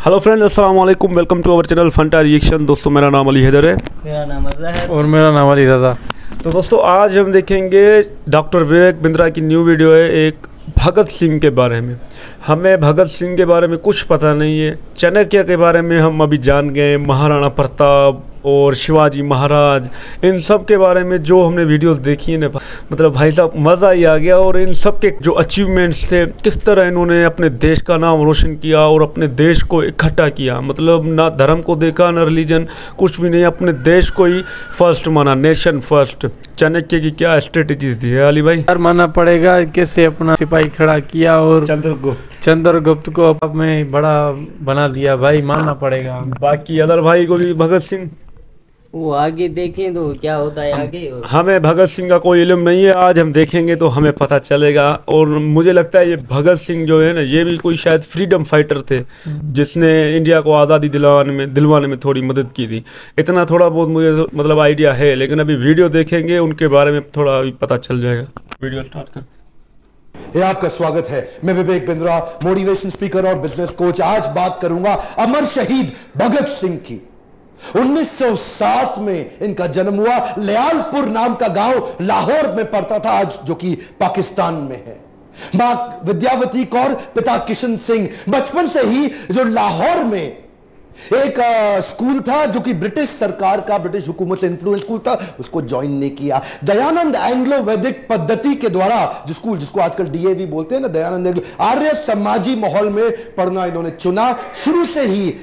Hello friends, अस्सलाम वालेकुम। Welcome to our channel Fanta reaction. दोस्तों, मेरा नाम अली हैदर है। मेरा नाम अजहर और मेरा नाम अली रज़ा। तो दोस्तों, आज हम देखेंगे डॉक्टर विवेक बिंद्रा की न्यू वीडियो है एक भगत सिंह के बारे में। हमें भगत सिंह के बारे में कुछ पता नहीं है। चाणक्य के बारे में हम अभी जान गए, महाराणा प्रताप और शिवाजी महाराज, इन सब के बारे में जो हमने वीडियोस देखी है ना, मतलब भाई साहब मज़ा ही आ गया। और इन सब के जो अचीवमेंट्स थे, किस तरह इन्होंने अपने देश का नाम रोशन किया और अपने देश को इकट्ठा किया। मतलब ना धर्म को देखा ना रिलीजन, कुछ भी नहीं, अपने देश को ही फर्स्ट माना, नेशन फर्स्ट। चाणक्य की क्या स्ट्रेटेजीज थी है अली भाई? यार मानना पड़ेगा कैसे अपना सिपाही खड़ा किया और चंद्रगुप्त को अब में बड़ा बना दिया भाई, मानना पड़ेगा। बाकी अदर भाई को भी भगत सिंह, वो आगे देखें तो क्या होता है आगे। हमें भगत सिंह का कोई इल्म नहीं है, आज हम देखेंगे तो हमें पता चलेगा। और मुझे लगता है ये भगत सिंह जो है ना, ये भी कोई शायद फ्रीडम फाइटर थे जिसने इंडिया को आज़ादी दिलवाने में थोड़ी मदद की थी। इतना थोड़ा बहुत मुझे मतलब आइडिया है, लेकिन अभी वीडियो देखेंगे उनके बारे में थोड़ा अभी पता चल जाएगा। वीडियो स्टार्ट करते। ये आपका स्वागत है। मैं विवेक बिंद्रा, मोटिवेशन स्पीकर और बिजनेस कोच। आज बात करूंगा अमर शहीद भगत सिंह की। 1907 में इनका जन्म हुआ। लयालपुर नाम का गांव लाहौर में पड़ता था आज, जो कि पाकिस्तान में है। मां विद्यावती कौर, पिता किशन सिंह। बचपन से ही जो लाहौर में एक स्कूल था जो कि ब्रिटिश सरकार का, ब्रिटिश हुकूमत से इन्फ्लुएंस स्कूल था, उसको ज्वाइन नहीं किया। दयानंद एंग्लो वैदिक पद्धति के द्वारा जो स्कूल, जिसको आजकल डीएवी बोलते हैं ना, दयानंद एंग्लो, आर्य समाजी माहौल में पढ़ना इन्होंने चुना। शुरू से ही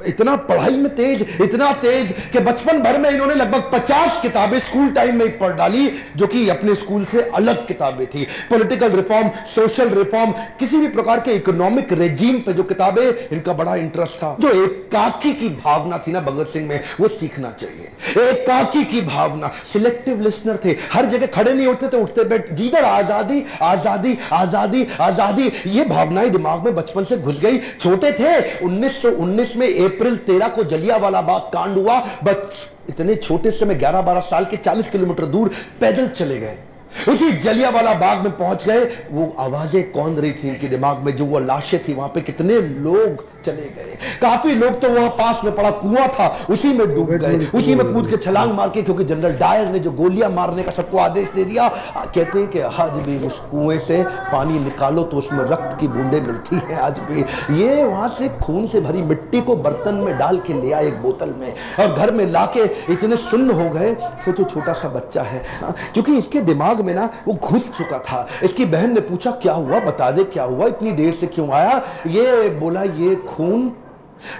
इतना पढ़ाई में तेज, इतना तेज कि बचपन भर में इन्होंने लगभग 50 किताबें स्कूल टाइम में पढ़ डाली, जो कि अपने स्कूल से अलग किताबें थी। पॉलिटिकल रिफॉर्म, सोशल रिफॉर्म, किसी भी प्रकार के इकोनॉमिक रेजीम पे जो किताबें, इनका बड़ा इंटरेस्ट था। जो एकाकी की भावना थी ना भगत सिंह में, वो सीखना चाहिए। एकाकी की भावना। सिलेक्टिव लिसनर थे, हर जगह खड़े नहीं होते थे, उठते बैठ, जिधर आजादी आजादी आजादी आजादी, ये भावनाएं दिमाग में बचपन से घुस गई। छोटे थे, 1919 में अप्रैल 13 को जलियांवाला बाग कांड हुआ। बस इतने छोटे से में 11-12 साल के 40 किलोमीटर दूर पैदल चले गए। उसी जलियांवाला बाग में पहुंच गए। वो आवाजें कौन रही थी इनके दिमाग में, जो वो लाशें थी वहां पे, कितने लोग चले गए। काफी लोग तो वहां पास में पड़ा कुआं था, उसी में डूब गए, उसी में कूद के छलांग मार के, क्योंकि जनरल डायर ने जो गोलियां मारने का सबको आदेश दे दिया। कहते हैं कि आज भी उस कुएं से पानी निकालो तो उसमें रक्त की बूंदें मिलती हैं आज भी। ये वहां से खून से भरी मिट्टी को बर्तन में डाल के ले आए एक बोतल में, और घर में लाके इतने सुन्न हो गए। सोचो छोटा सा बच्चा है, क्योंकि इसके दिमाग में ना वो घुस चुका था। इसकी बहन ने पूछा क्या हुआ, बता दे क्या हुआ, इतनी देर से क्यों आया। ये बोला ये खून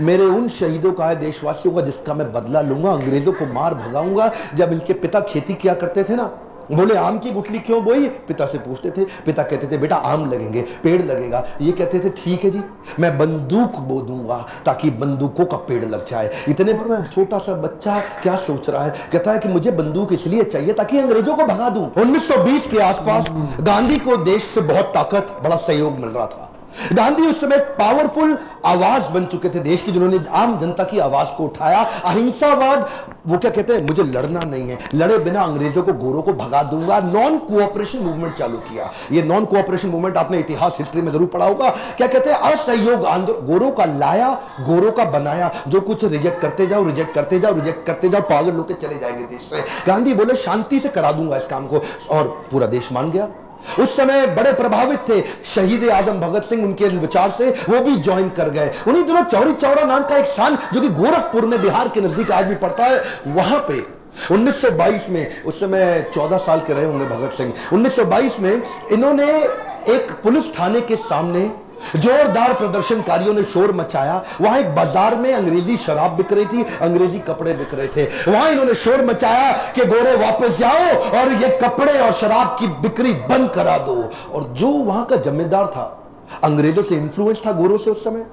मेरे उन शहीदों का है, देशवासियों का, जिसका मैं बदला लूंगा, अंग्रेजों को मार भगाऊंगा। जब इनके पिता खेती किया करते थे ना, बोले आम की गुठली क्यों बोई, पिता से पूछते थे। पिता कहते थे बेटा आम लगेंगे, पेड़ लगेगा। ये कहते थे ठीक है जी, मैं बंदूक बो दूंगा ताकि बंदूकों का पेड़ लग जाए। इतने पर छोटा सा बच्चा क्या सोच रहा है, कहता है कि मुझे बंदूक इसलिए चाहिए ताकि अंग्रेजों को भगा दूं। 1920 के आसपास गांधी को देश से बहुत ताकत, बड़ा सहयोग मिल रहा था। गांधी उस समय पावरफुल आवाज बन चुके थे देश की, जिन्होंने आम जनता की आवाज को उठाया। अहिंसावाद, वो क्या कहते हैं, मुझे लड़ना नहीं है, लड़े बिना अंग्रेजों को, गोरों को भगा दूंगा। नॉन कोऑपरेशन मूवमेंट चालू किया। ये नॉन कोऑपरेशन मूवमेंट आपने इतिहास, हिस्ट्री में जरूर पढ़ा होगा। क्या कहते हैं, असहयोग आंदोलन। गोरों का लाया, गोरों का बनाया, जो कुछ रिजेक्ट करते जाओ, रिजेक्ट करते जाओ, रिजेक्ट करते जाओ, पागल लोग चले जाएंगे देश से। गांधी बोले शांति से करा दूंगा इस काम को, और पूरा देश मान गया। उस समय बड़े प्रभावित थे शहीद आजम भगत सिंह, उनके विचार से वो भी ज्वाइन कर गए। उन्हीं दिनों चौरी चौरा नाम का एक स्थान, जो कि गोरखपुर में बिहार के नजदीक आज भी पड़ता है, वहां पे 1922 में, उस समय 14 साल के रहे होंगे भगत सिंह, 1922 में इन्होंने एक पुलिस थाने के सामने जोरदार प्रदर्शनकारियों ने शोर मचाया। वहां एक बाजार में अंग्रेजी शराब बिक रही थी, अंग्रेजी कपड़े बिक रहे थे। वहां इन्होंने शोर मचाया कि गोरे वापस जाओ और ये कपड़े और शराब की बिक्री बंद करा दो। और जो वहां का जमींदार था, अंग्रेजों से इन्फ्लुएंस था गोरों से उस समय,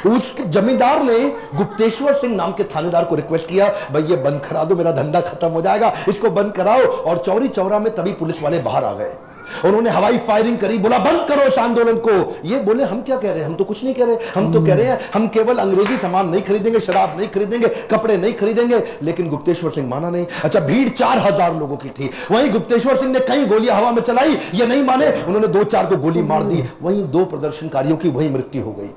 उस जमींदार ने गुप्तेश्वर सिंह नाम के थानेदार को रिक्वेस्ट किया, भाई ये बंद करा दो, मेरा धंधा खत्म हो जाएगा, इसको बंद कराओ। और चौरी चौरा में तभी पुलिस वाले बाहर आ गए। उन्होंने हवाई फायरिंग करी, बोला बंद करो इस आंदोलन को। ये बोले हम क्या कह रहे हैं, हम तो कुछ नहीं कह रहे, हम तो कह रहे हैं हम केवल अंग्रेजी सामान नहीं खरीदेंगे, शराब नहीं खरीदेंगे, कपड़े नहीं खरीदेंगे। लेकिन गुप्तेश्वर सिंह माना नहीं। अच्छा, भीड़ 4000 लोगों की थी। वहीं गुप्तेश्वर सिंह ने कई गोलियां हवा में चलाई, ये नहीं माने, उन्होंने 2-4 को गोली मार दी। वहीं 2 प्रदर्शनकारियों की वहीं मृत्यु हो गई।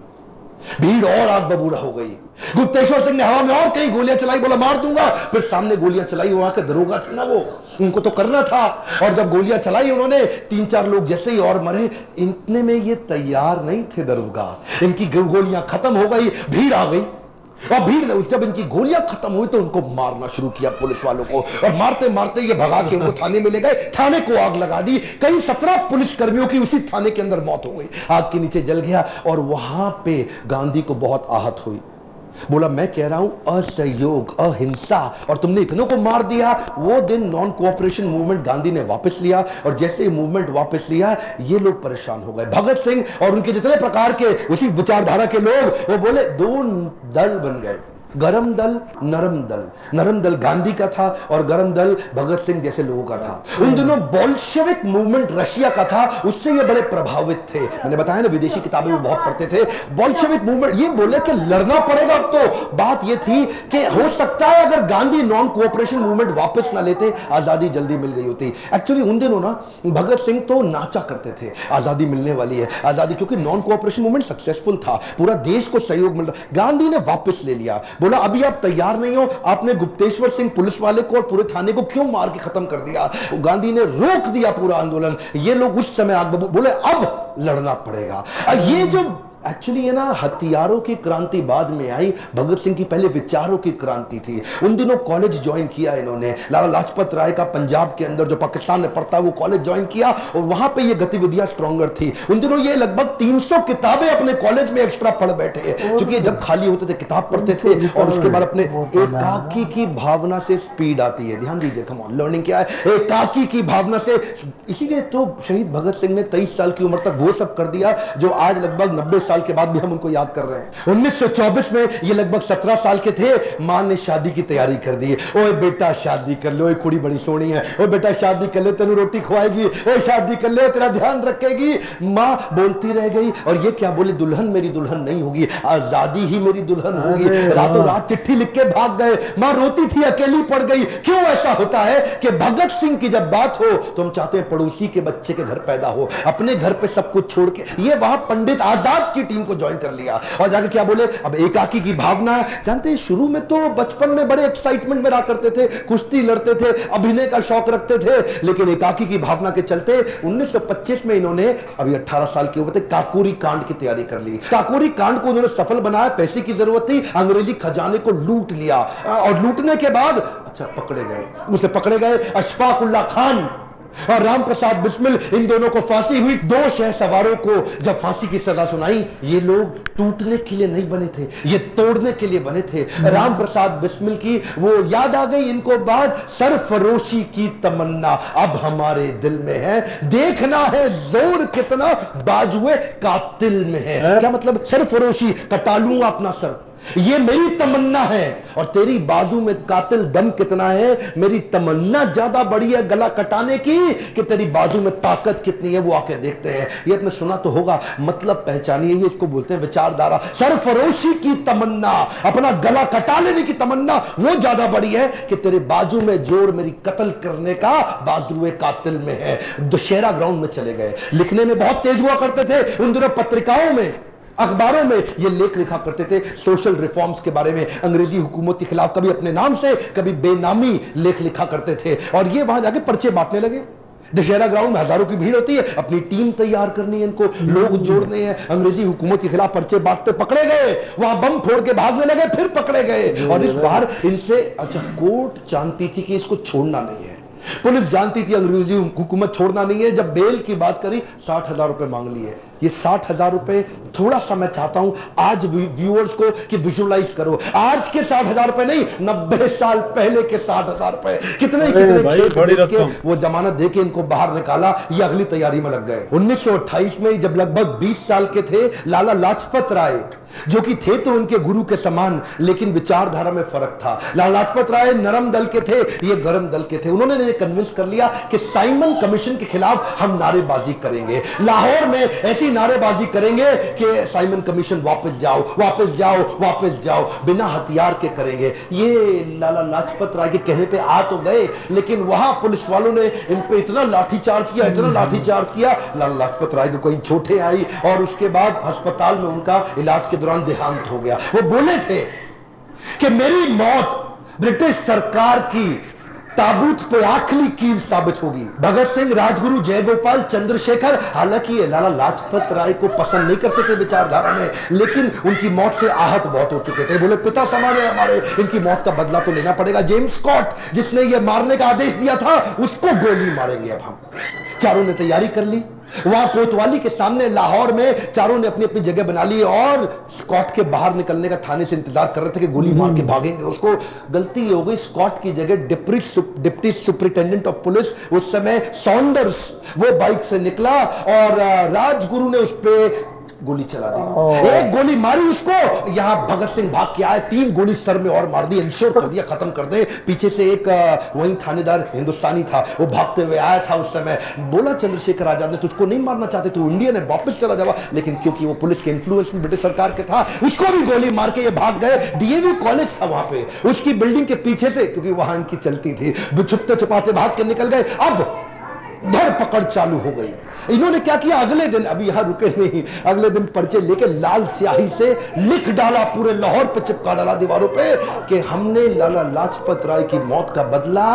भीड़ और आग बबूला हो गई। गुप्तेश्वर सिंह ने हवा में और कहीं गोलियां चलाई, बोला मार दूंगा। फिर सामने गोलियां चलाई, वहां के दरोगा थे ना वो, उनको तो करना था। और जब गोलियां चलाई उन्होंने, 3-4 लोग जैसे ही और मरे। इतने में ये तैयार नहीं थे दरोगा, इनकी गोलियां खत्म हो गई, भीड़ आ गई। और भीड़ ने जब इनकी गोलियां खत्म हुई तो उनको मारना शुरू किया पुलिस वालों को, और मारते मारते ये भगा के उनको थाने में ले गए, थाने को आग लगा दी। कई 17 पुलिस कर्मियों की उसी थाने के अंदर मौत हो गई, आग के नीचे जल गया। और वहां पे गांधी को बहुत आहत हुई, बोला मैं कह रहा हूं असहयोग, अहिंसा, और तुमने इतनों को मार दिया। वो दिन नॉन कोऑपरेशन मूवमेंट गांधी ने वापस लिया, और जैसे ही मूवमेंट वापस लिया ये लोग परेशान हो गए। भगत सिंह और उनके जितने प्रकार के उसी विचारधारा के लोग, वो बोले 2 दल बन गए, गरम दल, नरम दल। नरम दल गांधी का था और गरम दल भगत सिंह जैसे लोगों का था। उन दिनों बोल्शेविक मूवमेंट रशिया का था, उससे ये बड़े प्रभावित थे। मैंने बताया ना, विदेशी किताबें भी बहुत पढ़ते थे। बोल्शेविक मूवमेंट, ये बोले कि लड़ना पड़ेगा। अब तो बात ये थी कि हो सकता है अगर गांधी नॉन कोऑपरेशन मूवमेंट वापस ना लेते, आजादी जल्दी मिल गई होती। एक्चुअली उन दिनों ना भगत सिंह तो नाचा करते थे, आजादी मिलने वाली है, आजादी, क्योंकि नॉन कोऑपरेशन मूवमेंट सक्सेसफुल था, पूरा देश को सहयोग मिल रहा। गांधी ने वापस ले लिया, बोला अभी आप तैयार नहीं हो, आपने गुप्तेश्वर सिंह पुलिस वाले को और पूरे थाने को क्यों मार के खत्म कर दिया। गांधी ने रोक दिया पूरा आंदोलन। ये लोग उस समय आग बोले अब लड़ना पड़ेगा। ये जो एक्चुअली ये ना हथियारों की क्रांति बाद में आई, भगत सिंह की पहले विचारों की क्रांति थी। उन दिनों कॉलेज ज्वाइन किया इन्होंने, लाला लाजपत राय का पंजाब के अंदर जो पाकिस्तान में पढ़ता वो कॉलेज ज्वाइन किया, और वहां पे ये गतिविधियां स्ट्रॉन्गर थी। उन दिनों ये लगभग 300 किताबें अपने कॉलेज में एक्स्ट्रा पढ़ बैठे, क्योंकि जब खाली होते थे किताब पढ़ते थे, और उसके बाद अपने एकाकी की भावना से स्पीड आती है। ध्यान दीजिए, कम ऑन, लर्निंग क्या है, एकाकी की भावना से। इसीलिए तो शहीद भगत सिंह ने 23 साल की उम्र तक वो सब कर दिया जो आज लगभग 90 साल के बाद भी हम उनको याद कर रहे हैं। 1924 में ये लगभग 17 साल के थे, मां ने शादी की तैयारी कर दी। ओए बेटा शादी कर लो, कुड़ी बड़ी सोनी है, ओए बेटा शादी कर ले, तेनू रोटी खवाएगी, ओए शादी कर ले, तेरा ध्यान रखेगी। मां बोलती रह गई, और ये क्या बोले, दुल्हन मेरी दुल्हन नहीं होगी, आजादी ही मेरी दुल्हन होगी। रातों रात चिट्ठी लिख के भाग गए, मां रोती थी, अकेली पड़ गई। क्यों ऐसा होता है कि भगत सिंह की जब बात हो तो हम चाहते हैं पड़ोसी के बच्चे के घर पैदा हो, अपने घर पे सब कुछ छोड़ के। ये वहां पंडित आजाद की टीम को ज्वाइन कर लिया, और जाके क्या बोले, अब एकाकी की भावना। जानते हैं शुरू में तो बचपन में बड़े एक्साइटमेंट में रहा करते थे, कुश्ती लड़ते थे, अभिनय का शौक रखते थे, लेकिन एकाकी की भावना के चलते 1925 में इन्होंने, अभी 18 साल की उम्र, काकोरी कांड की तैयारी कर ली। काकोरी कांड को उन्होंने सफल बनाया, पैसे की जरूरत थी, अंग्रेजी खजाने को लूट लिया, और लूटने के बाद अच्छा पकड़े गए, उसे पकड़े गए अशफाक उल्लाह खान और राम प्रसाद बिस्मिल, इन दोनों को फांसी हुई। 2 शहसवारों को जब फांसी की सजा सुनाई, ये लोग टूटने के लिए नहीं बने थे, ये तोड़ने के लिए बने थे। राम प्रसाद बिस्मिल की वो याद आ गई इनको बात, सरफरोशी की तमन्ना अब हमारे दिल में है, देखना है जोर कितना बाजुए कातिल में है। क्या मतलब, सरफरोशी, कटा लूंगा अपना सर, ये मेरी तमन्ना है, और तेरी बाजू में कातिल दम कितना है, मेरी तमन्ना ज्यादा बड़ी है गला कटाने की कि तेरी बाजू में ताकत कितनी है, वो आके देखते हैं। ये आपने सुना तो होगा, मतलब पहचानिए, ये इसको बोलते हैं विचारधारा। सरफरोशी की तमन्ना, अपना गला कटा लेने की तमन्ना, वो ज्यादा बड़ी है कि तेरे बाजू में जोर मेरी कत्ल करने का बाजुए कातिल में है। दशहरा ग्राउंड में चले गए, लिखने में बहुत तेज हुआ करते थे उन दिनों, पत्रिकाओं में, अखबारों में ये लेख लिखा करते थे सोशल रिफॉर्म्स के बारे में, अंग्रेजी हुकूमत के खिलाफ, कभी अपने नाम से कभी बेनामी लेख लिखा करते थे, और ये वहां जाके पर्चे बांटने लगे। दशहरा ग्राउंड में हजारों की भीड़ होती है, अपनी टीम तैयार करनी है, इनको लोग जोड़ने हैं, अंग्रेजी हुकूमत के खिलाफ पर्चे बांटते पकड़े गए, वहां बम फोड़ के भागने लगे, फिर पकड़े गए। और इस बार इनसे अच्छा कोर्ट जानती थी कि इसको छोड़ना नहीं है, पुलिस जानती थी अंग्रेजी हुकूमत छोड़ना नहीं है। जब बेल की बात करी, 60,000 रुपए मांग लिए। ये 60,000 रुपए थोड़ा सा मैं चाहता हूं आज व्यूअर्स को कि विजुअलाइज करो, आज के 60,000 रुपए नहीं, 90 साल पहले के 60,000 रुपए। कितने खेत बेच के वो जमानत देके इनको बाहर निकाला, ये अगली तैयारी में लग गए। 1928 में जब लगभग 20 साल के थे, लाला लाजपत राय, जो कि थे तो उनके गुरु के समान, लेकिन विचारधारा में फर्क था। लाला लाजपत राय नरम दल के थे, ये गरम दल के थे। उन्होंने कन्विंस कर लिया कि साइमन कमीशन के खिलाफ हम नारेबाजी करेंगे। लाहौर में ऐसी नारेबाजी करेंगे कि साइमन कमीशन वापस जाओ, वापस जाओ, वापस जाओ, बिना हथियार के करेंगे। ये लाला लाजपत राय के कहने पे आ तो गए, लेकिन वहां पुलिस वालों ने इन पे इतना लाठीचार्ज किया, इतना लाठीचार्ज किया, लाला लाजपत राय को कहीं चोटें आई और उसके बाद अस्पताल में उनका इलाज के दौरान देहांत हो गया। वो बोले थे कि मेरी मौत ब्रिटिश सरकार की ताबूत पे आखिरी कील साबित होगी। भगत सिंह, राजगुरु, जयगोपाल, चंद्रशेखर, हालांकि ये लाला लाजपत राय को पसंद नहीं करते थे विचारधारा में, लेकिन उनकी मौत से आहत बहुत हो चुके थे। बोले पिता समान है हमारे, इनकी मौत का बदला तो लेना पड़ेगा। जेम्स स्कॉट जिसने ये मारने का आदेश दिया था, उसको गोली मारेंगे अब हम। चारों ने तैयारी कर ली। वहां कोतवाली के सामने लाहौर में चारों ने अपनी अपनी जगह बना ली और स्कॉट के बाहर निकलने का थाने से इंतजार कर रहे थे कि गोली मार के भागेंगे। उसको गलती हो गई, स्कॉट की जगह डिप्टी सुपरिटेंडेंट ऑफ पुलिस उस समय सॉन्डर्स, वो बाइक से निकला और राजगुरु ने उस पर गोली चला दी। एक गोली मारी उसको, यहां भगत सिंह भाग के आए, 3 गोली सर में और मार दी, इंश्योर कर दिया खत्म कर दे। पीछे से एक वही थानेदार हिंदुस्तानी था, वो भागते हुए आया था उस समय। बोला चंद्रशेखर आजाद ने तुझको नहीं मारना चाहते, तू इंडियन है, वापस चला जावा। लेकिन क्योंकि वो पुलिस के इन्फ्लुएंस में ब्रिटिश सरकार के था, उसको भी गोली मार के ये भाग गए। डीएवी कॉलेज था वहां पे, उसकी बिल्डिंग के पीछे से, क्योंकि वहां इनकी चलती थी, छुपते छुपाते भाग के निकल गए। अब धरपकड़ चालू हो गई। इन्होंने क्या किया, अगले दिन, अभी यहां रुके नहीं, अगले दिन पर्चे लेके लाल स्याही से लिख डाला, पूरे लाहौर पे चिपका डाला दीवारों पे कि हमने लाला लाजपत राय की मौत का बदला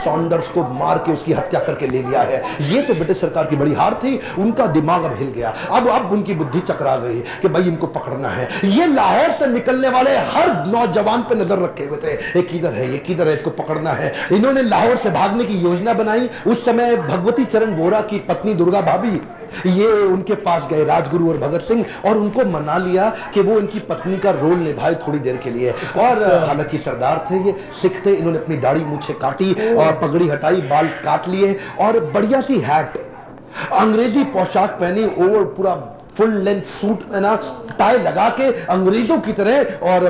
सॉन्डर्स को मार के उसकी हत्या करके ले लिया है। ये तो ब्रिटिश सरकार की बड़ी हार थी, उनका दिमाग अब हिल गया। अब उनकी बुद्धि चकरा गई कि भाई इनको पकड़ना है। ये लाहौर से निकलने वाले हर नौजवान पे नजर रखे हुए थे, ये किधर है, ये किधर है, इसको पकड़ना है। इन्होंने लाहौर से भागने की योजना बनाई। उस समय भगवती चरण वोरा की पत्नी दुर्गा भाभी, ये उनके पास गए राजगुरु और भगत सिंह, और उनको मना लिया कि वो इनकी पत्नी का रोल निभाए थोड़ी देर के लिए। और हालांकि सरदार थे, ये सिख थे, इन्होंने अपनी दाढ़ी मूछें काटी और पगड़ी हटाई, बाल काट लिए और बढ़िया सी हैट, अंग्रेजी पोशाक पहनी, ओवर पूरा फुल लेंथ सूट पहना, टाई लगा के अंग्रेजों की तरह, और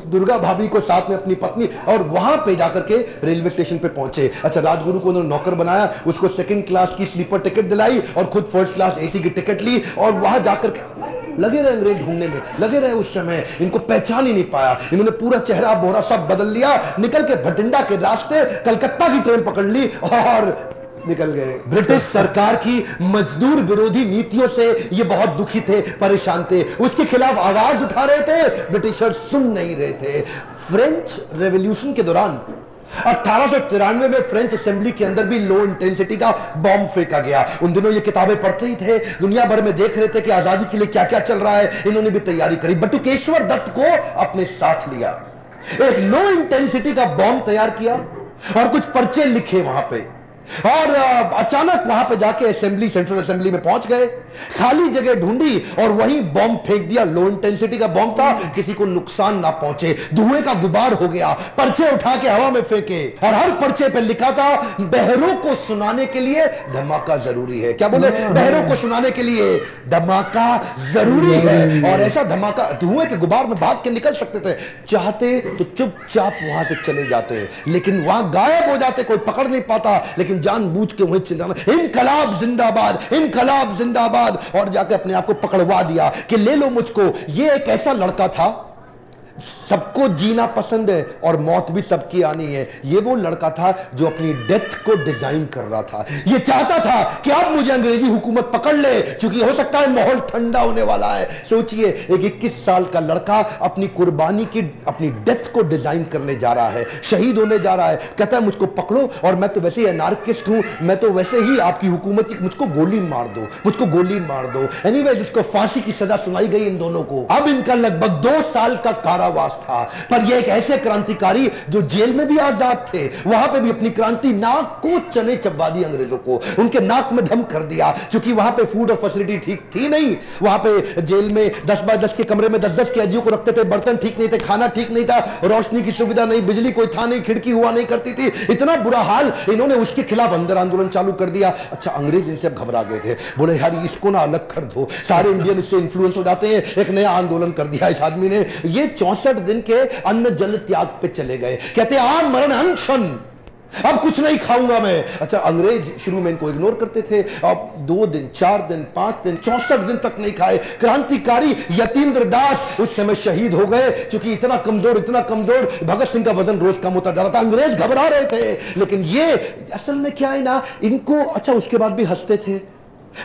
दुर्गा भाभी को साथ में अपनी पत्नी, और वहां पे जाकर के रेलवे स्टेशन पे पहुंचे। अच्छा, राजगुरु को उन्होंने नौकर बनाया, उसको 2nd क्लास की स्लीपर टिकट दिलाई और खुद 1st क्लास एसी की टिकट ली, और वहां जाकर के लगे रहे अंग्रेज ढूंढने में, लगे रहे। उस समय इनको पहचान ही नहीं पाया, इन्होंने पूरा चेहरा बोरा सब बदल लिया, निकल के भटिंडा के रास्ते कलकत्ता की ट्रेन पकड़ ली और निकल गए। ब्रिटिश सरकार की मजदूर विरोधी नीतियों से ये बहुत दुखी थे, परेशान थे, उसके खिलाफ आवाज उठा रहे थे, ब्रिटिशर सुन नहीं रहे थे। फ्रेंच रेवोल्यूशन के दौरान 1893 में फ्रेंच असेंबली के अंदर भी लो इंटेंसिटी का बॉम्ब फेंका गया। उन दिनों ये किताबें पढ़ते ही थे, दुनिया भर में देख रहे थे कि आजादी के लिए क्या क्या चल रहा है, इन्होंने भी तैयारी करी। बटुकेश्वर दत्त को अपने साथ लिया, एक लो इंटेंसिटी का बॉम्ब तैयार किया और कुछ पर्चे लिखे वहां पे, और अचानक वहां पे जाके असेंबली, सेंट्रल असेंबली में पहुंच गए, खाली जगह ढूंढी और वहीं बॉम्ब फेंक दिया। लो इंटेंसिटी का बॉम्ब था, किसी को नुकसान ना पहुंचे, धुएं का गुबार हो गया। पर्चे उठा के हवा में फेंके और हर पर्चे पे लिखा था, बहरों को सुनाने के लिए धमाका जरूरी है। क्या बोले, बहरों को सुनाने के लिए धमाका जरूरी है। और ऐसा धमाका, धुएं के गुबार में भाग के निकल सकते थे, चाहते तो चुपचाप वहां से चले जाते, लेकिन वहां गायब हो जाते, कोई पकड़ नहीं पाता, लेकिन जानबूझ के वहीं चिल्लाना, इनकलाब जिंदाबाद, इनकलाब जिंदाबाद, और जाके अपने आप को पकड़वा दिया कि ले लो मुझको। ये एक ऐसा लड़का था, सबको जीना पसंद है और मौत भी सबकी आनी है। ये वो लड़का था जो अपनी डेथ को डिजाइन कर रहा था। ये चाहता था कि अब मुझे अंग्रेजी हुकूमत पकड़ ले, क्योंकि हो सकता है माहौल ठंडा होने वाला है। सोचिए, एक 21 साल का लड़का अपनी कुर्बानी की, अपनी डेथ को डिजाइन करने जा रहा है, शहीद होने जा रहा है। कहता है मुझको पकड़ो, और मैं तो वैसे ही एनार्किस्ट हूं, मैं तो वैसे ही आपकी हुकूमत की, मुझको गोली मार दो, मुझको गोली मार दो। एनीवे, जिसको फांसी की सजा सुनाई गई इन दोनों को। अब इनका लगभग 2 साल का कारावास था, पर ये एक ऐसे क्रांतिकारी जो जेल में भी आजाद थे, वहां पे भी अपनी क्रांति, नाक को चने चबवा दी अंग्रेजों को, उनके नाक में दम कर दिया। क्योंकि वहां पे फूड और फैसिलिटी ठीक थी नहीं, वहां पे जेल में 10 बाय 10 के कमरे में 10-10 कैदियों को रखते थे, बर्तन ठीक नहीं थे, खाना ठीक नहीं था, रोशनी की सुविधा नहीं, बिजली कोई था नहीं, खिड़की हुआ नहीं करती थी, इतना बुरा हाल। इन्होंने उसके खिलाफ अंदर आंदोलन चालू कर दिया। अच्छा, अंग्रेज इनसे घबरा गए थे, बोले यार इसको ना अलग कर दो, सारे इंडियन इससे इन्फ्लुएंस हो जाते हैं। एक नया आंदोलन कर दिया इस आदमी ने। ये 64 दिन के अन्न जल त्याग पे चले गए। कहते आम मरण अनशन, अब कुछ नहीं खाऊंगा मैं। अच्छा, अंग्रेज शुरू में इनको इग्नोर करते थे, अब 2 दिन 4 दिन 5 दिन 64 दिन तक नहीं खाए। क्रांतिकारी यतीन्द्र दास उस समय शहीद हो गए, क्योंकि इतना कमजोर भगत सिंह का वजन रोज कम होता जा रहा था। अंग्रेज घबरा रहे थे, लेकिन ये असल में क्या है ना, इनको अच्छा उसके बाद भी हंसते थे,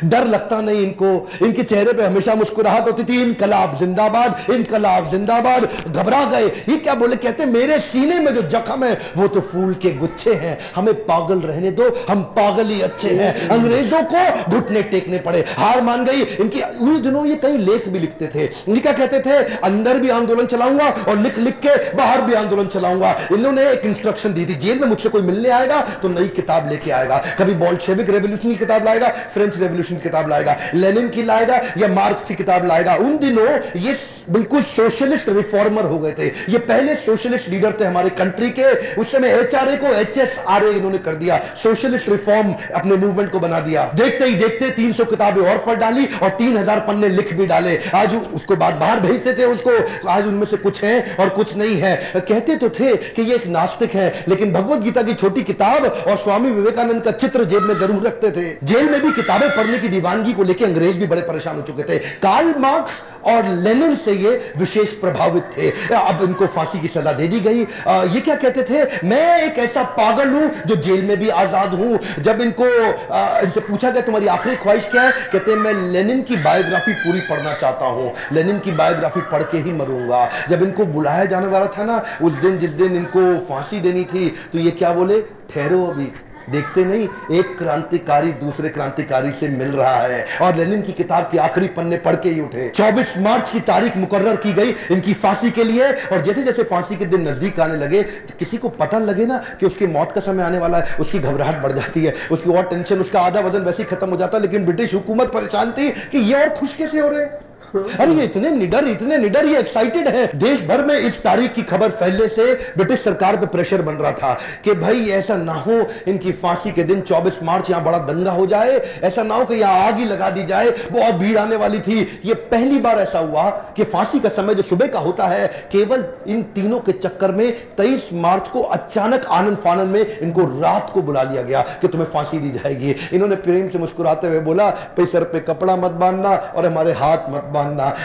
डर लगता नहीं इनको, इनके चेहरे पे हमेशा मुस्कुराहट होती थी। इनकलाब जिंदाबाद, इनकलाब जिंदाबाद। घबरा गए, ये क्या बोले, कहते मेरे सीने में जो जख्म है वो तो फूल के गुच्छे हैं, हमें पागल रहने दो, हम पागल ही अच्छे हैं। अंग्रेजों को घुटने टेकने पड़े, हार मान गई इनकी। उन दिनों ये कई लेख भी लिखते थे, ये क्या कहते थे, अंदर भी आंदोलन चलाऊंगा और लिख लिख के बाहर भी आंदोलन चलाऊंगा। इन्होंने एक इंस्ट्रक्शन दी थी, जेल में मुझसे कोई मिलने आएगा तो नई किताब लेके आएगा, कभी बोल्शेविक रेवोल्यूशन की किताब लाएगा, फ्रेंच रेवोल्यूशन की किताब लाएगा, लेनिन की लाएगा या मार्क्स की किताब लाएगा। उन दिनों ये बिल्कुल सोशलिस्ट रिफॉर्मर हो गए थे, ये पहले सोशलिस्ट लीडर थे हमारे कंट्री के। उस समय एचआरए को एचएसआरए इन्होंने कर दिया, सोशलिस्ट रिफॉर्म अपने मूवमेंट को बना दिया। देखते ही देखते 300 किताबें और पढ़ डाली और 3000 पन्ने लिख भी डाले। आज उसको बाद बाहर भेजते थे उसको, आज उनमें से कुछ है और कुछ नहीं है। कहते तो थे कि ये एक नास्तिक है, लेकिन भगवत गीता की छोटी किताब और स्वामी विवेकानंद का चित्र जेब में जरूर रखते थे। जेल में भी किताबें पढ़ने की दीवानगी को लेकर अंग्रेज भी बड़े परेशान हो चुके थे। कार्ल मार्क्स और लेनिन से ये विशेष प्रभावित थे। अब इनको फांसी की सजा दे दी गई। ये क्या कहते थे, मैं एक ऐसा पागल हूं जो जेल में भी आजाद हूं। जब इनको इनसे पूछा गया तुम्हारी आखिरी ख्वाहिश क्या है, कहते हैं मैं लेनिन की बायोग्राफी पूरी पढ़ना चाहता हूं, लेनिन की बायोग्राफी पढ़ के ही मरूंगा। जब इनको बुलाया जाने वाला था ना उस दिन, जिस दिन इनको फांसी देनी थी, तो ये क्या बोले, ठहरो अभी, देखते नहीं एक क्रांतिकारी दूसरे क्रांतिकारी से मिल रहा है। और लेनिन की किताब के आखिरी पन्ने पढ़ के ही उठे। 24 मार्च की तारीख मुकर्रर की गई इनकी फांसी के लिए। और जैसे जैसे फांसी के दिन नजदीक आने लगे, किसी को पता लगे ना कि उसकी मौत का समय आने वाला है, उसकी घबराहट बढ़ जाती है, उसकी और टेंशन, उसका आधा वजन वैसे ही खत्म हो जाता है। लेकिन ब्रिटिश हुकूमत परेशान थी कि ये और खुश कैसे हो रहे, अरे ये इतने निडर ये एक्साइटेड है। देश भर में इस तारीख की खबर फैलने से ब्रिटिश सरकार पे प्रेशर बन रहा था कि भाई ऐसा ना हो इनकी फांसी के दिन 24 मार्च यहां बड़ा दंगा हो जाए, ऐसा ना हो कि यहां आग ही लगा दी जाए, बहुत भीड़ आने वाली थी। ये पहली बार ऐसा हुआ कि फांसी का समय जो सुबह का होता है, केवल इन तीनों के चक्कर में 23 मार्च को अचानक आनंद फानन में इनको रात को बुला लिया गया कि तुम्हें फांसी दी जाएगी। इन्होंने प्रेम से मुस्कुराते हुए बोला, भाई सर पे कपड़ा मत बांधना और हमारे हाथ मत बांधना।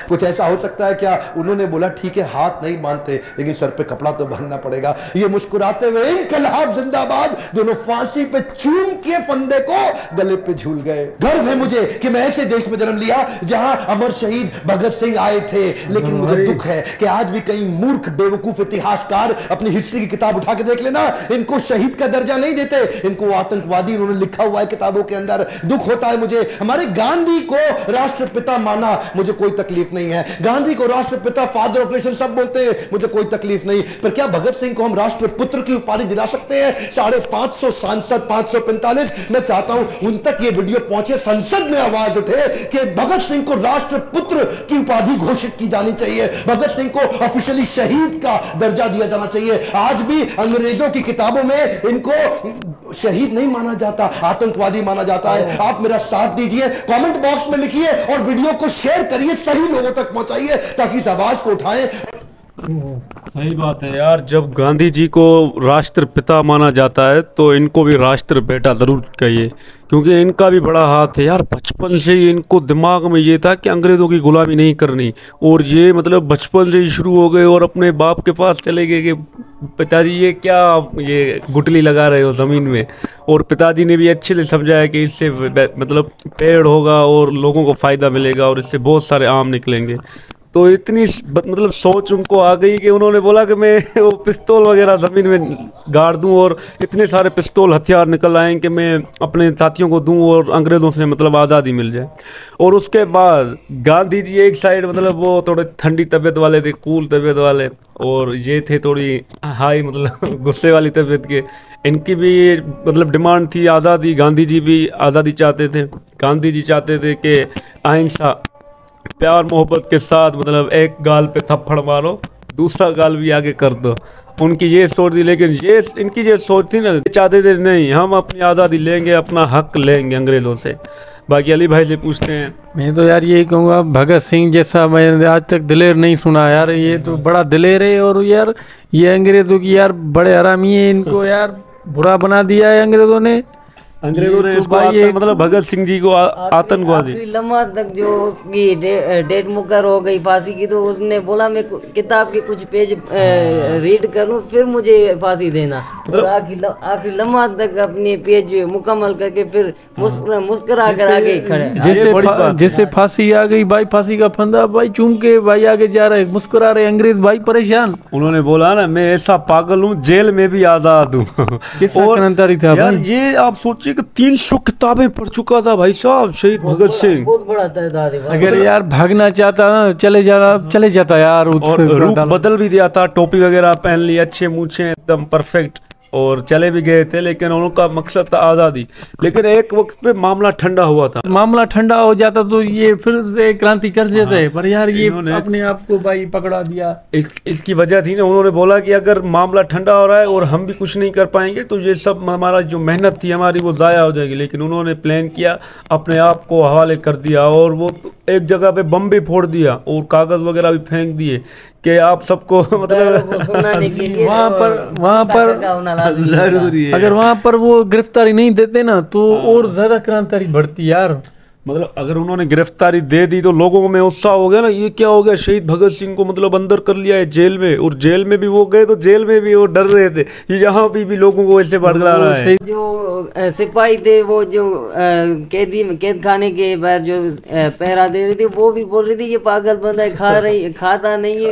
कुछ ऐसा हो सकता है क्या? उन्होंने बोला ठीक है हाथ नहीं बांधते लेकिन सर पे कपड़ा तो बांधना पड़ेगा। ये मुस्कुराते हुए इनकलाब जिंदाबाद दोनों फांसी पे चूम के फंदे को गले पे झूल गए। गर्व है मुझे कि मैं ऐसे देश में जन्म लिया जहां अमर शहीद भगत सिंह आए थे। लेकिन मुझे दुख है कि आज भी कई मूर्ख बेवकूफ इतिहासकार अपनी हिस्ट्री की किताब उठा के देख लेना, इनको शहीद का दर्जा नहीं देते, इनको आतंकवादी उन्होंने लिखा हुआ है किताबों के अंदर। दुख होता है मुझे। हमारे गांधी को राष्ट्रपिता माना, मुझे कोई तकलीफ नहीं है। गांधी को राष्ट्रपिता, फादर ऑफ नेशन सब बोलते हैं, मुझे कोई तकलीफ नहीं। पर क्या भगत सिंह को हम राष्ट्रपुत्र की उपाधि दिला सकते हैं? 550 सांसद 545, मैं चाहता हूं उन तक ये वीडियो पहुंचे, संसद में आवाज उठे कि भगत सिंह को राष्ट्रपुत्र की उपाधि घोषित की जानी चाहिए, भगत सिंह को ऑफिशियली शहीद का दर्जा दिया जाना चाहिए। आज भी अंग्रेजों की किताबों में इनको शहीद नहीं माना जाता, आतंकवादी माना जाता है। आप मेरा साथ दीजिए, कमेंट बॉक्स में लिखिए और वीडियो को शेयर करिए, सही लोगों तक पहुंचाइए ताकि इस आवाज को उठाएं। सही बात है यार, जब गांधी जी को राष्ट्रपिता माना जाता है तो इनको भी राष्ट्र बेटा जरूर कहिए, क्योंकि इनका भी बड़ा हाथ है यार। बचपन से ही इनको दिमाग में ये था कि अंग्रेज़ों की गुलामी नहीं करनी, और ये मतलब बचपन से ही शुरू हो गए और अपने बाप के पास चले गए कि पिताजी ये क्या ये गुटली लगा रहे हो ज़मीन में। और पिताजी ने भी अच्छे से समझाया कि इससे मतलब पेड़ होगा और लोगों को फ़ायदा मिलेगा और इससे बहुत सारे आम निकलेंगे। तो इतनी मतलब सोच उनको आ गई कि उन्होंने बोला कि मैं वो पिस्तौल वगैरह ज़मीन में गाड़ दूं और इतने सारे पिस्तौल हथियार निकल आए कि मैं अपने साथियों को दूं और अंग्रेज़ों से मतलब आज़ादी मिल जाए। और उसके बाद गांधी जी एक साइड मतलब वो थोड़े ठंडी तबीयत वाले थे, कूल तबीयत वाले, और ये थे थोड़ी हाई मतलब गुस्से वाली तबीयत के। इनकी भी मतलब डिमांड थी आज़ादी, गांधी जी भी आज़ादी चाहते थे। गांधी जी चाहते थे कि अहिंसा, प्यार मोहब्बत के साथ मतलब एक गाल पे थप्पड़ मारो, दूसरा गाल भी आगे कर दो। उनकी ये सोच थी, लेकिन ये इनकी ये सोच थी ना, चाहते थे नहीं हम अपनी आज़ादी लेंगे, अपना हक लेंगे अंग्रेज़ों से। बाकी अली भाई से पूछते हैं। मैं तो यार यही कहूँगा, भगत सिंह जैसा मैंने आज तक दिलेर नहीं सुना यार। ये तो बड़ा दिलेर है और यार ये अंग्रेज़ों की यार बड़े हरामी है, इनको यार बुरा बना दिया है अंग्रेजों ने। अंग्रेजों ने तो इसको भाई एक- मतलब भगत सिंह जी को आतंकवादी। आखिरी लम्हा तक जो उसकी डेट मुकर हो गई फांसी की, तो उसने बोला मैं किताब के कुछ पेज रीड करूं फिर मुझे फांसी देना। और आखिरी लम्हा तक अपने पेज मुकम्मल करके फिर मुस्कुरा कर आगे खड़े। जैसे फांसी आ गई भाई, फांसी का फंदा भाई चूम के भाई आगे जा रहे, मुस्कुरा रहे अंग्रेज भाई परेशान। उन्होंने बोला ना मैं ऐसा पागल हूँ जेल में भी आजाद हूँ। कितना क्रांतिकारी था यार भाई। ये आप सोचिए कि 300 किताबें पढ़ चुका था भाई साहब शहीद भगत सिंह। बहुत बड़ा तादाद है भाई। अगर यार भागना चाहता ना चले जाता यार। और रूप बदल भी दिया था, टोपी वगैरह पहन ली, अच्छे मूछे एकदम परफेक्ट, और चले भी गए थे। लेकिन उनका मकसद था आज़ादी। लेकिन एक वक्त पे मामला ठंडा हुआ था। मामला ठंडा हो जाता तो ये फिर से क्रांति कर देते। पर यार ये अपने आप को भाई पकड़ा दिया। इसकी वजह थी ना, उन्होंने बोला कि अगर मामला ठंडा हो रहा है और हम भी कुछ नहीं कर पाएंगे तो ये सब हमारा जो मेहनत थी हमारी वो ज़ाया हो जाएगी। लेकिन उन्होंने प्लान किया, अपने आप को हवाले कर दिया, और वो एक जगह पे बम भी फोड़ दिया और कागज़ वगैरह भी फेंक दिए कि आप सबको मतलब वहाँ पर जरूरी है। अगर वहाँ पर वो गिरफ्तारी नहीं देते ना तो और ज्यादा क्रांतिकारी बढ़ती यार। मतलब अगर उन्होंने गिरफ्तारी दे दी तो लोगों में उत्साह हो गया ना, ये क्या हो गया, शहीद भगत सिंह को मतलब अंदर कर लिया है जेल में। और जेल में भी वो गए तो जेल में भी वो डर रहे थे, ये यहाँ भी लोगों को ऐसे भड़का रहा है। जो सिपाही थे वो जो कैद खाने के बाद जो पहरा दे रही थी वो भी बोल रही थी ये पागल बंदा है, खाता नहीं है,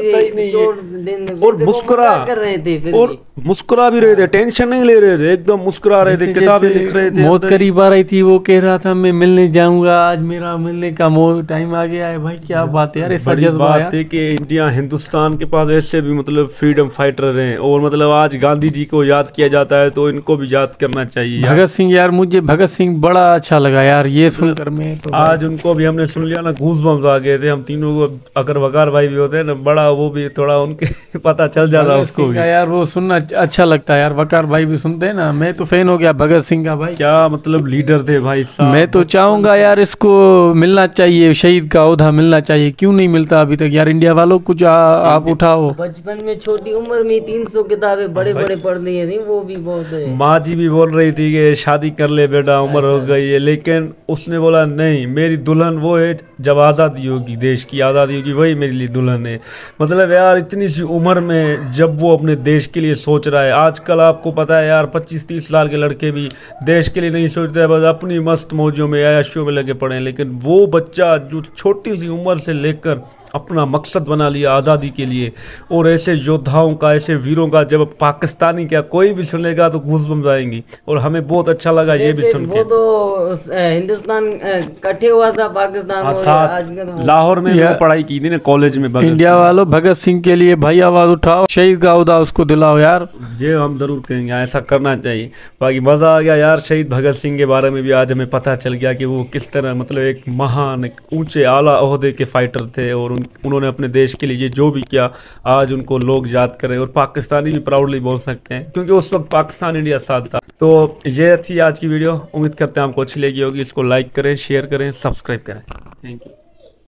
और मुस्कुरा कर रहे थे। फिर और मुस्कुरा भी रहे थे, टेंशन नहीं ले रहे थे, एकदम मुस्कुरा रहे थे, किताबें लिख रहे थे। मौत करीब आ रही थी, वो कह रहा था मैं मिलने जाऊंगा, आज मेरा मिलने का टाइम आ गया है। भाई क्या बात है यार, ऐसा जज्बा बात है कि इंडिया हिंदुस्तान के पास ऐसे भी मतलब फ्रीडम फाइटर हैं। और मतलब आज गांधी जी को याद किया जाता है तो इनको भी याद करना चाहिए। भगत सिंह यार, मुझे भगत सिंह बड़ा अच्छा लगा यार ये सुनकर। मैं तो आज उनको भी हमने सुन लिया ना, गूज बम्स आ गए थे हम तीनों को। अगर वकार भाई भी होते हैं ना बड़ा, वो भी थोड़ा उनके पता चल जाता उसको भी यार, वो सुनना अच्छा लगता है यार। वकार भाई भी सुनते हैं ना, मैं तो फैन हो गया भगत सिंह का भाई। क्या मतलब लीडर थे भाई साहब। मैं तो चाहूंगा यार इसको मिलना चाहिए, शहीद का ओहदा मिलना चाहिए। क्यों नहीं मिलता अभी तक यार? इंडिया वालों कुछ आप उठाओ। बचपन में छोटी उम्र में 300 किताबें बड़े बड़े पढ़ ली थी, वो भी बहुत है। माँ जी भी बोल रही थी कि शादी कर ले बेटा, उम्र हो गई है। लेकिन उसने बोला नहीं, मेरी दुल्हन वो है जब आज़ादी होगी, देश की आज़ादी होगी, वही मेरे लिए दुल्हन है। मतलब यार इतनी सी उम्र में जब वो अपने देश के लिए सोच रहा है। आजकल आपको पता है यार 25-30 साल के लड़के भी देश के लिए नहीं सोचते, बस अपनी मस्त मौजों में याशों में लगे पड़े हैं। लेकिन वो बच्चा जो छोटी सी उम्र से लेकर अपना मकसद बना लिया आज़ादी के लिए, और ऐसे योद्धाओं का, ऐसे वीरों का जब पाकिस्तानी क्या कोई भी सुनेगा तो गूज़बम्स आएंगी। और हमें बहुत अच्छा लगा ये भी सुन के। वो तो हिंदुस्तान इकट्ठे हुआ था पाकिस्तान साथ लाहौर में वो पढ़ाई की थी ना कॉलेज में। इंडिया वालों भगत सिंह के लिए भाई आवाज उठाओ, शहीद का ओहदा उसको दिलाओ यार। ये हम जरूर कहेंगे, ऐसा करना चाहिए। बाकी मजा आ गया यार, शहीद भगत सिंह के बारे में भी आज हमें पता चल गया कि वो किस तरह मतलब एक महान, एक ऊंचे आला ओहदे के फाइटर थे। और उन्होंने अपने देश के लिए जो भी किया आज उनको लोग याद करें। और पाकिस्तानी भी प्राउडली बोल सकते हैं क्योंकि उस वक्त पाकिस्तान इंडिया साथ था। तो ये थी आज की वीडियो, उम्मीद करते हैं आपको अच्छी लगी होगी। इसको लाइक करें, शेयर करें, सब्सक्राइब करें। Thank you.